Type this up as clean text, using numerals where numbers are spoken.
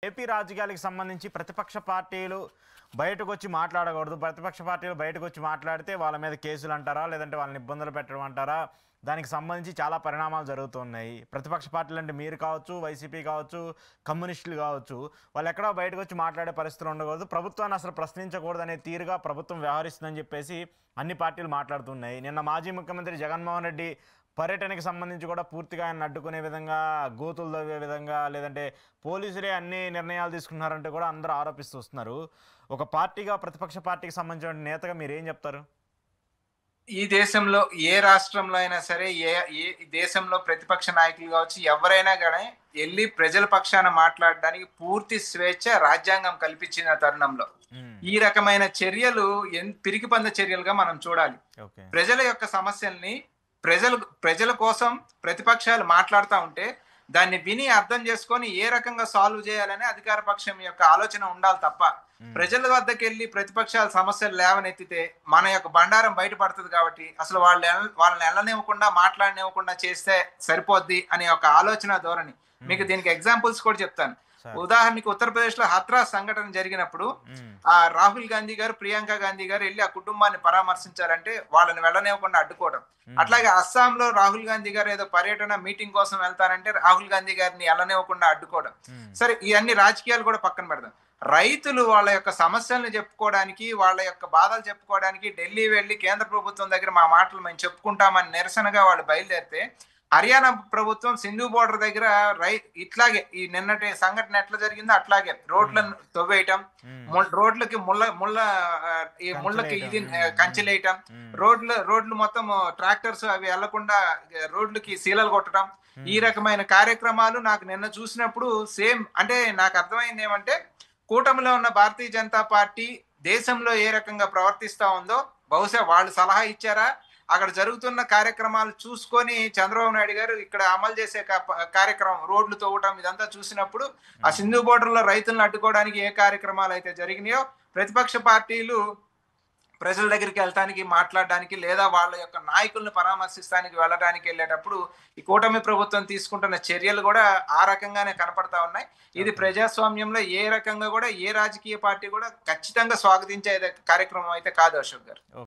AP రాజకీయాలకు సంబంధించి ప్రతిపక్ష పార్టీలు బయటకొచ్చి మాట్లాడకూడదు. ప్రతిపక్ష పార్టీలు బయటకొచ్చి మాట్లాడితే వాళ్ళ మీద కేసులు అంటారా? లేదంటే వాళ్ళని ఇబ్బందులు పెట్టడం అంటారా? దానికి సంబంధించి చాలా పరిణామాలు జరుగుతున్నాయి. ప్రతిపక్ష పార్టీలు అంటే మీరు కావచ్చు, వైసీపీ కావచ్చు, కమ్యూనిస్టులు కావచ్చు, వాళ్ళు ఎక్కడా బయటకొచ్చి మాట్లాడే పరిస్థితులు ఉండకూడదు. ప్రభుత్వాన్ని అసలు ప్రశ్నించకూడదనే తీరుగా ప్రభుత్వం వ్యవహరిస్తుందని చెప్పేసి అన్ని పార్టీలు మాట్లాడుతున్నాయి. నిన్న మాజీ ముఖ్యమంత్రి జగన్మోహన్ రెడ్డి పర్యటనకి సంబంధించి కూడా పూర్తిగా ఆయన్ని అడ్డుకునే విధంగా, గోతులు తవ్వే విధంగా, లేదంటే పోలీసులే అన్ని నిర్ణయాలు తీసుకున్నారంటే కూడా అందరూ ఆరోపిస్తూ వస్తున్నారు. ఒక పార్టీగా, ప్రతిపక్ష పార్టీకి సంబంధించిన నేతగా మీరేం చెప్తారు? ఈ దేశంలో ఏ రాష్ట్రంలో అయినా సరే, ఏ ఏ దేశంలో ప్రతిపక్ష నాయకులు కావచ్చు, ఎవరైనా గానీ ఎళ్లి ప్రజల పక్షాన మాట్లాడడానికి పూర్తి స్వేచ్ఛ రాజ్యాంగం కల్పించిన తరుణంలో హ్మ్. ఈ రకమైన చర్యలు పిరికిపంద చర్యలుగా మనం చూడాలి. ఓకే. ప్రజల యొక్క సమస్యల్ని ప్రజల కోసం ప్రతిపక్షాలు మాట్లాడుతా ఉంటే దాన్ని విని అర్థం చేసుకొని ఏ రకంగా సాల్వ్ చేయాలని అధికార పక్షం యొక్క ఆలోచన ఉండాలి తప్ప హ్మ్. ప్రజల వద్దకు వెళ్ళి ప్రతిపక్షాల సమస్యలు లేవనెత్తితే మన యొక్క బండారం బయటపడుతుంది. కాబట్టి అసలు వాళ్ళని వెళ్ళనివ్వకుండా మాట్లాడనివ్వకుండా చేస్తే సరిపోద్ది అనే ఒక ఆలోచన ధోరణి. మీకు హ్మ్. దీనికి ఎగ్జాంపుల్స్ కూడా చెప్తాను. సరే. ఉదాహరణకి ఉత్తరప్రదేశ్ లో హత్రాస్ సంఘటన జరిగినప్పుడు హ్మ్. రాహుల్ గాంధీ గారు, ప్రియాంక గాంధీ గారు వెళ్ళి ఆ కుటుంబాన్ని పరామర్శించారంటే వాళ్ళని వెళ్ళనివ్వకుండా అడ్డుకోవడం. హ్మ్. అట్లాగే అస్సాంలో రాహుల్ గాంధీ గారు ఏదో పర్యటన మీటింగ్ కోసం వెళ్తారంటే రాహుల్ గాంధీ గారిని వెళ్ళనివ్వకుండా అడ్డుకోవడం. హ్మ్. సరే, ఇవన్నీ రాజకీయాలు కూడా పక్కన పెడదాం. రైతులు వాళ్ళ యొక్క సమస్యలను చెప్పుకోవడానికి, వాళ్ళ యొక్క బాధలు చెప్పుకోవడానికి ఢిల్లీ వెళ్ళి కేంద్ర ప్రభుత్వం దగ్గర మా మాటలు మేము చెప్పుకుంటామని నిరసనగా వాళ్ళు బయలుదేరితే, హర్యానా ప్రభుత్వం సింధు బోర్డర్ దగ్గర ఇట్లాగే ఈ నిన్నటి సంఘటన ఎట్లా జరిగిందో అట్లాగే రోడ్లను తవ్వేయటం, హ్మ్. రోడ్లకి ముళ్ళ ముళ్ళ ఈ ముళ్ళకి కంచెలేయటం. ఇది హ్మ్. హ్మ్. కంచెలేయటం, హ్మ్. రోడ్లు మొత్తం ట్రాక్టర్స్ అవి వెళ్లకుండా రోడ్లకి సీలలు కొట్టడం. ఈ హ్మ్. రకమైన కార్యక్రమాలు నాకు నిన్న చూసినప్పుడు సేమ్, అంటే నాకు అర్థమైంది ఏమంటే, కూటమిలో ఉన్న భారతీయ జనతా పార్టీ దేశంలో ఏ రకంగా ప్రవర్తిస్తా ఉందో బహుశా వాళ్ళు సలహా ఇచ్చారా, అక్కడ జరుగుతున్న కార్యక్రమాలు చూసుకొని చంద్రబాబు నాయుడు గారు ఇక్కడ అమలు చేసే కార్యక్రమం రోడ్లు తవ్వటం ఇదంతా చూసినప్పుడు ఆ హ్మ్. సింధు బోర్డర్ లో రైతులను అడ్డుకోవడానికి ఏ కార్యక్రమాలు అయితే జరిగినాయో, ప్రతిపక్ష పార్టీలు ప్రజల దగ్గరికి వెళ్తానికి, మాట్లాడడానికి, లేదా వాళ్ళ యొక్క నాయకులను పరామర్శిస్తానికి వెళ్ళడానికి వెళ్ళేటప్పుడు ఈ కూటమి ప్రభుత్వం తీసుకుంటున్న చర్యలు కూడా ఆ రకంగానే కనపడతా ఉన్నాయి. ఇది ఓకే. ప్రజాస్వామ్యంలో ఏ రకంగా కూడా ఏ రాజకీయ పార్టీ కూడా ఖచ్చితంగా స్వాగతించే కార్యక్రమం అయితే కాదు అశోక్ గారు.